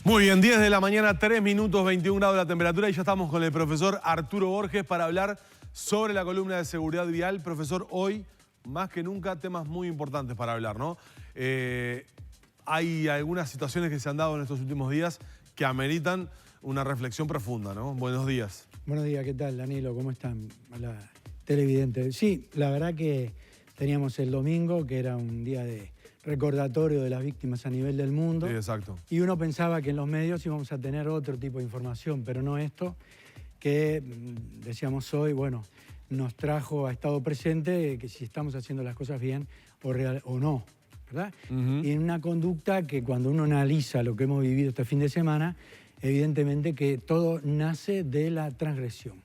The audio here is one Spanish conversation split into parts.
Muy bien, 10 de la mañana, 3 minutos, 21 grados la temperatura y ya estamos con el profesor Arturo Borges para hablar sobre la columna de seguridad vial. Profesor, hoy, más que nunca, temas muy importantes para hablar, ¿no? Hay algunas situaciones que se han dado en estos últimos días que ameritan una reflexión profunda, ¿no? Buenos días. Buenos días, ¿qué tal, Danilo? ¿Cómo están? Hola, televidente. Sí, la verdad que teníamos el domingo, que era un día de recordatorio de las víctimas a nivel del mundo. Sí, exacto. Y uno pensaba que en los medios íbamos a tener otro tipo de información, pero no esto, que decíamos hoy, bueno, nos trajo a estado presente que si estamos haciendo las cosas bien o no, ¿verdad? Y en una conducta que cuando uno analiza lo que hemos vivido este fin de semana, evidentemente que todo nace de la transgresión.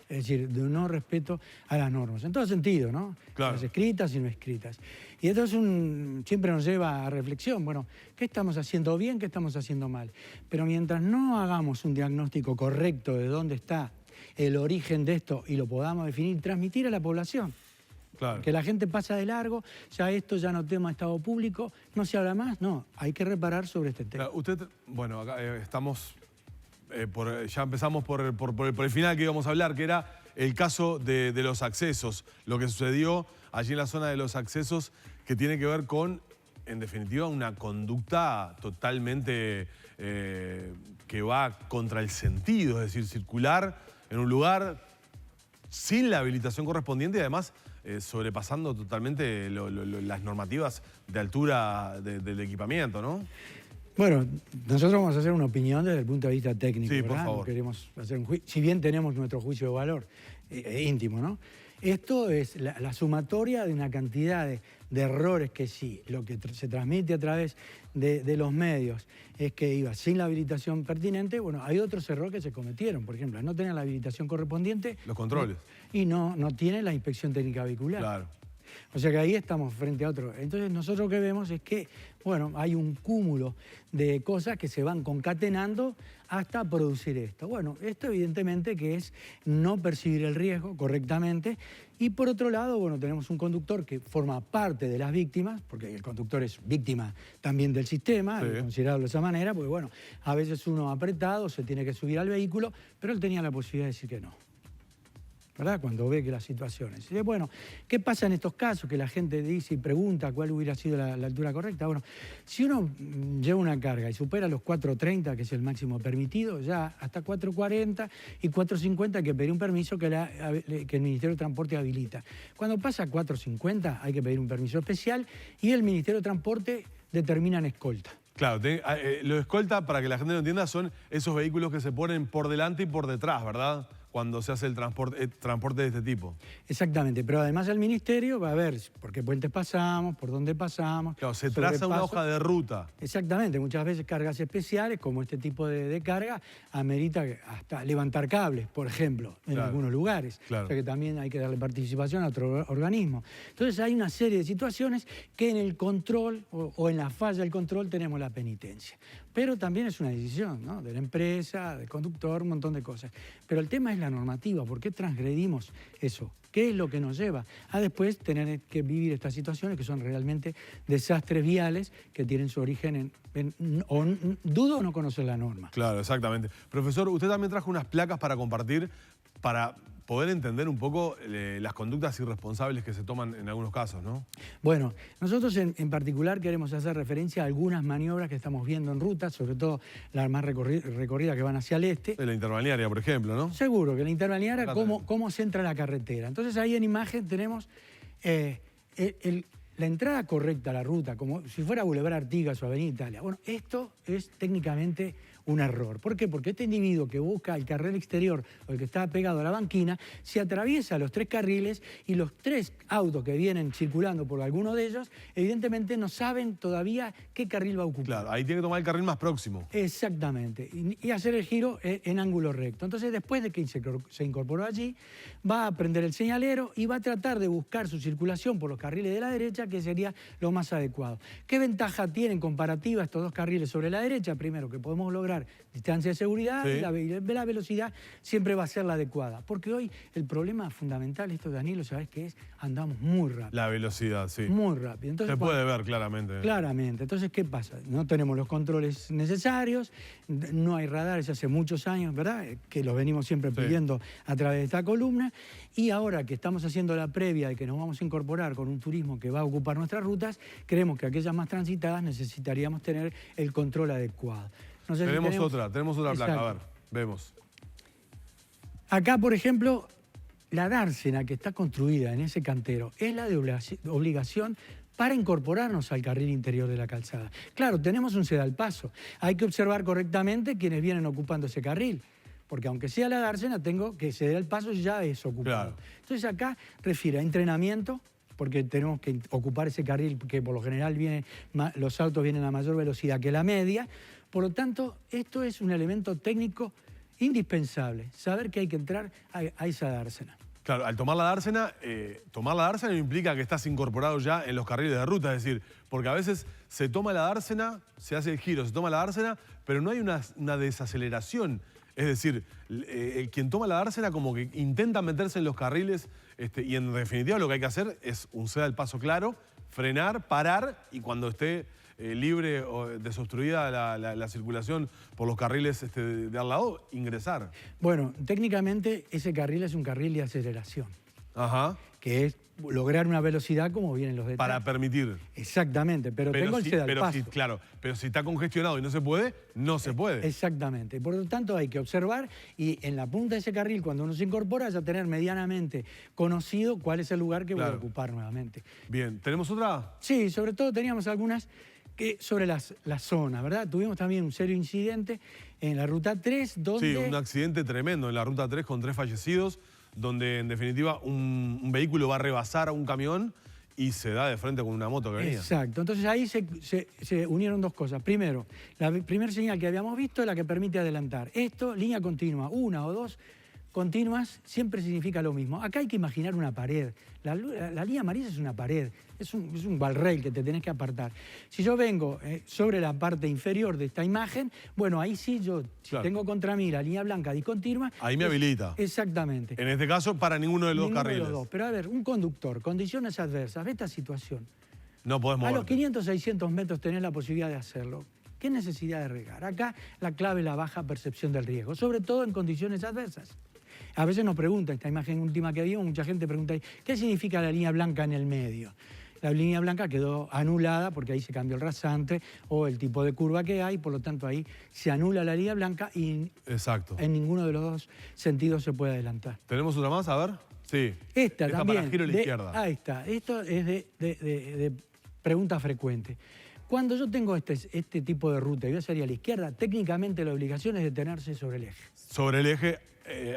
Es decir, de un no respeto a las normas, en todo sentido, ¿no? Claro. Las escritas y no escritas. Y esto siempre nos lleva a reflexión. Bueno, ¿qué estamos haciendo bien? ¿Qué estamos haciendo mal? Pero mientras no hagamos un diagnóstico correcto de dónde está el origen de esto y lo podamos definir, transmitir a la población. Claro. Que la gente pasa de largo, ya esto ya no tema estado público, no se habla más, no, hay que reparar sobre este tema. Claro, usted, bueno, acá estamos... ya empezamos por el final que íbamos a hablar, que era el caso de los accesos, lo que sucedió allí en la zona de los accesos, que tiene que ver con, en definitiva, una conducta totalmente que va contra el sentido, es decir, circular en un lugar sin la habilitación correspondiente y además sobrepasando totalmente las normativas de altura del equipamiento, ¿no? Bueno, nosotros vamos a hacer una opinión desde el punto de vista técnico, sí, ¿verdad? por favor. No queremos hacer un juicio, si bien tenemos nuestro juicio de valor íntimo, ¿no? Esto es la sumatoria de una cantidad de errores que sí, lo que se transmite a través de los medios es que iba sin la habilitación pertinente. Bueno, hay otros errores que se cometieron, por ejemplo, no tener la habilitación correspondiente. Los controles. Y no tienen la inspección técnica vehicular. Claro. O sea que ahí estamos frente a otro. Entonces nosotros lo que vemos es que, bueno, hay un cúmulo de cosas que se van concatenando hasta producir esto. Bueno, esto evidentemente que es no percibir el riesgo correctamente. Y por otro lado, bueno, tenemos un conductor que forma parte de las víctimas, porque el conductor es víctima también del sistema, sí, considerarlo de esa manera, porque bueno, a veces uno apretado se tiene que subir al vehículo, pero él tenía la posibilidad de decir que no, ¿verdad? Cuando ve que las situaciones. Y bueno, ¿qué pasa en estos casos? Que la gente dice y pregunta cuál hubiera sido la altura correcta. Bueno, si uno lleva una carga y supera los 4.30, que es el máximo permitido, ya hasta 4.40 y 4.50 hay que pedir un permiso que el Ministerio de Transporte habilita. Cuando pasa a 4.50 hay que pedir un permiso especial y el Ministerio de Transporte determina en escolta. Claro, lo de escolta, para que la gente lo entienda, son esos vehículos que se ponen por delante y por detrás, ¿verdad? Cuando se hace el transporte de este tipo. Exactamente, pero además el Ministerio va a ver por qué puentes pasamos, por dónde pasamos. Claro, se traza una hoja de ruta. Exactamente, muchas veces cargas especiales, como este tipo de carga, amerita hasta levantar cables, por ejemplo, en algunos lugares. Claro. O sea que también hay que darle participación a otro organismo. Entonces hay una serie de situaciones que en el control o en la falla del control tenemos la penitencia. Pero también es una decisión, ¿no? De la empresa, del conductor, un montón de cosas. Pero el tema es la normativa. ¿Por qué transgredimos eso? ¿Qué es lo que nos lleva a después tener que vivir estas situaciones que son realmente desastres viales que tienen su origen dudo o no conocer la norma? Claro, exactamente. Profesor, usted también trajo unas placas para compartir para poder entender un poco las conductas irresponsables que se toman en algunos casos, ¿no? Bueno, nosotros en particular queremos hacer referencia a algunas maniobras que estamos viendo en ruta, sobre todo las más recorridas que van hacia el este. De la interbalnearia, por ejemplo, ¿no? Seguro, que la interbalnearia, cómo se entra a la carretera. Entonces ahí en imagen tenemos la entrada correcta a la ruta, como si fuera Boulevard Artigas o Avenida Italia. Bueno, esto es técnicamente un error. ¿Por qué? Porque este individuo que busca el carril exterior o el que está pegado a la banquina, se atraviesa los 3 carriles y los 3 autos que vienen circulando por alguno de ellos, evidentemente no saben todavía qué carril va a ocupar. Claro, ahí tiene que tomar el carril más próximo. Exactamente, y hacer el giro en ángulo recto. Entonces, después de que se incorporó allí, va a prender el señalero y va a tratar de buscar su circulación por los carriles de la derecha, que sería lo más adecuado. ¿Qué ventaja tienen comparativa estos 2 carriles sobre la derecha? Primero, que podemos lograr lograr distancia de seguridad Sí. y la velocidad siempre va a ser la adecuada. Porque hoy el problema fundamental, esto Danilo, ¿sabes qué es? Andamos muy rápido. La velocidad, sí. Muy rápido. Entonces, Se puede ver claramente. Claramente. Entonces, ¿qué pasa? No tenemos los controles necesarios, no hay radares hace muchos años, ¿verdad? Que los venimos siempre Sí. pidiendo a través de esta columna. Y ahora que estamos haciendo la previa de que nos vamos a incorporar con un turismo que va a ocupar nuestras rutas, creemos que aquellas más transitadas necesitaríamos tener el control adecuado. No sé si Tenemos otra placa, Exacto. a ver, vemos. Acá, por ejemplo, la dársena que está construida en ese cantero es la de obligación para incorporarnos al carril interior de la calzada. Claro, tenemos un ceda al paso. Hay que observar correctamente quienes vienen ocupando ese carril, porque aunque sea la dársena, tengo que ceder el paso, ya es ocupado. Claro. Entonces acá refiere a entrenamiento, porque tenemos que ocupar ese carril que por lo general los autos vienen a mayor velocidad que la media. Por lo tanto, esto es un elemento técnico indispensable, saber que hay que entrar a esa dársena. Claro, al tomar la dársena no implica que estás incorporado ya en los carriles de ruta, es decir, porque a veces se toma la dársena, se hace el giro, se toma la dársena, pero no hay una desaceleración. Es decir, quien toma la dársena como que intenta meterse en los carriles y en definitiva lo que hay que hacer es un ceda al paso claro, frenar, parar y cuando esté libre o desobstruida la circulación por los carriles de al lado, ingresar. Bueno, técnicamente ese carril es un carril de aceleración, Ajá. que es lograr una velocidad como vienen los detrás. Para permitir. Exactamente, pero tengo el ceda al paso. Claro, pero si está congestionado y no se puede, no se puede. Exactamente. Por lo tanto, hay que observar y en la punta de ese carril, cuando uno se incorpora, ya tener medianamente conocido cuál es el lugar que voy a ocupar nuevamente. Bien, ¿tenemos otra? Sí, sobre todo teníamos algunas sobre las zonas, ¿verdad? Tuvimos también un serio incidente en la Ruta 3, donde... Sí, un accidente tremendo en la Ruta 3 con 3 fallecidos, donde en definitiva un vehículo va a rebasar a un camión y se da de frente con una moto que venía. Exacto. Entonces ahí se unieron dos cosas. Primero, la primera señal que habíamos visto es la que permite adelantar. Esto, línea continua, una o dos continuas, siempre significa lo mismo. Acá hay que imaginar una pared. La línea amarilla es una pared, es un guardrail que te tenés que apartar. Si yo vengo sobre la parte inferior de esta imagen, bueno, ahí sí yo, si tengo contra mí la línea blanca discontinua... Ahí me habilita. Exactamente. En este caso, para ninguno de los dos carriles. De los dos. Pero a ver, un conductor, condiciones adversas, ve esta situación. No podés A moverte. los 500, 600 metros tenés la posibilidad de hacerlo. ¿Qué necesidad de regar? Acá la clave es la baja percepción del riesgo, sobre todo en condiciones adversas. A veces nos preguntan, esta imagen última que vimos, mucha gente pregunta, ¿qué significa la línea blanca en el medio? La línea blanca quedó anulada porque ahí se cambió el rasante o el tipo de curva que hay, por lo tanto ahí se anula la línea blanca y Exacto. en ninguno de los dos sentidos se puede adelantar. ¿Tenemos otra más? A ver. Sí. Esta también. Para giro a la izquierda. Ahí está. Esto es de pregunta frecuente. Cuando yo tengo este tipo de ruta y voy a salir a la izquierda, técnicamente la obligación es detenerse sobre el eje. Sobre el eje,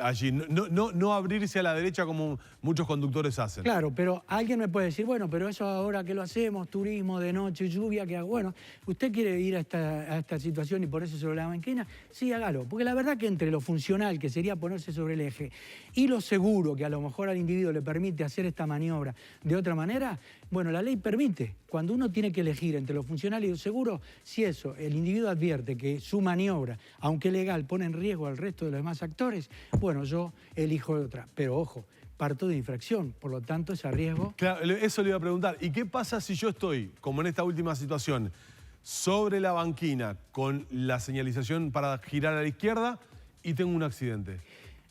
allí. No abrirse a la derecha como muchos conductores hacen. Claro, pero alguien me puede decir, bueno, pero eso ahora que lo hacemos, turismo de noche, lluvia, ¿qué hago? Bueno, ¿usted quiere ir a esta situación y ponerse sobre la banquina? Sí, hágalo. Porque la verdad que entre lo funcional, que sería ponerse sobre el eje, y lo seguro, que a lo mejor al individuo le permite hacer esta maniobra de otra manera, bueno, la ley permite. Cuando uno tiene que elegir entre lo funcional y lo seguro, si eso, el individuo advierte que su maniobra, aunque legal, pone en riesgo al resto de los demás actores, bueno, yo elijo otra. Pero ojo, parto de infracción, por lo tanto ese riesgo... Claro, eso le iba a preguntar. ¿Y qué pasa si yo estoy, como en esta última situación, sobre la banquina con la señalización para girar a la izquierda y tengo un accidente?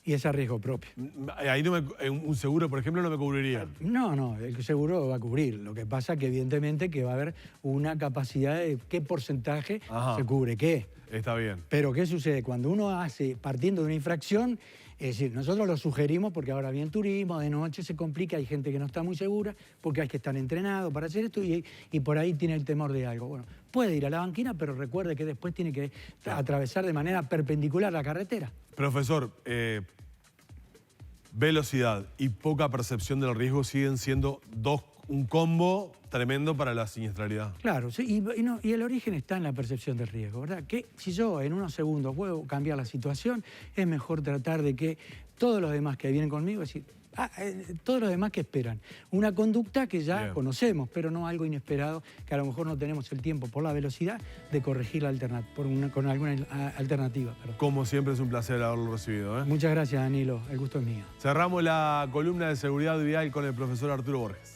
Y es a riesgo propio. Ahí un seguro, por ejemplo, no me cubriría. No, el seguro va a cubrir. Lo que pasa que evidentemente que va a haber una capacidad de qué porcentaje se cubre qué. Está bien. Pero ¿qué sucede? Cuando uno hace, partiendo de una infracción, es decir, nosotros lo sugerimos porque ahora viene turismo, de noche se complica, hay gente que no está muy segura, porque hay que estar entrenado para hacer esto y por ahí tiene el temor de algo. Bueno, puede ir a la banquina, pero recuerde que después tiene que atravesar de manera perpendicular la carretera. Profesor, velocidad y poca percepción del riesgo siguen siendo un combo tremendo para la siniestralidad. Claro, sí, y el origen está en la percepción del riesgo, ¿verdad? Que si yo en unos segundos puedo cambiar la situación, es mejor tratar de que todos los demás que vienen conmigo, es decir, Todo lo demás que esperan. Una conducta que ya Bien. conocemos, pero no algo inesperado, que a lo mejor no tenemos el tiempo por la velocidad de corregir con alguna alternativa. Perdón. Como siempre es un placer haberlo recibido, ¿eh? Muchas gracias, Danilo. El gusto es mío. Cerramos la columna de seguridad vial con el profesor Arturo Borges.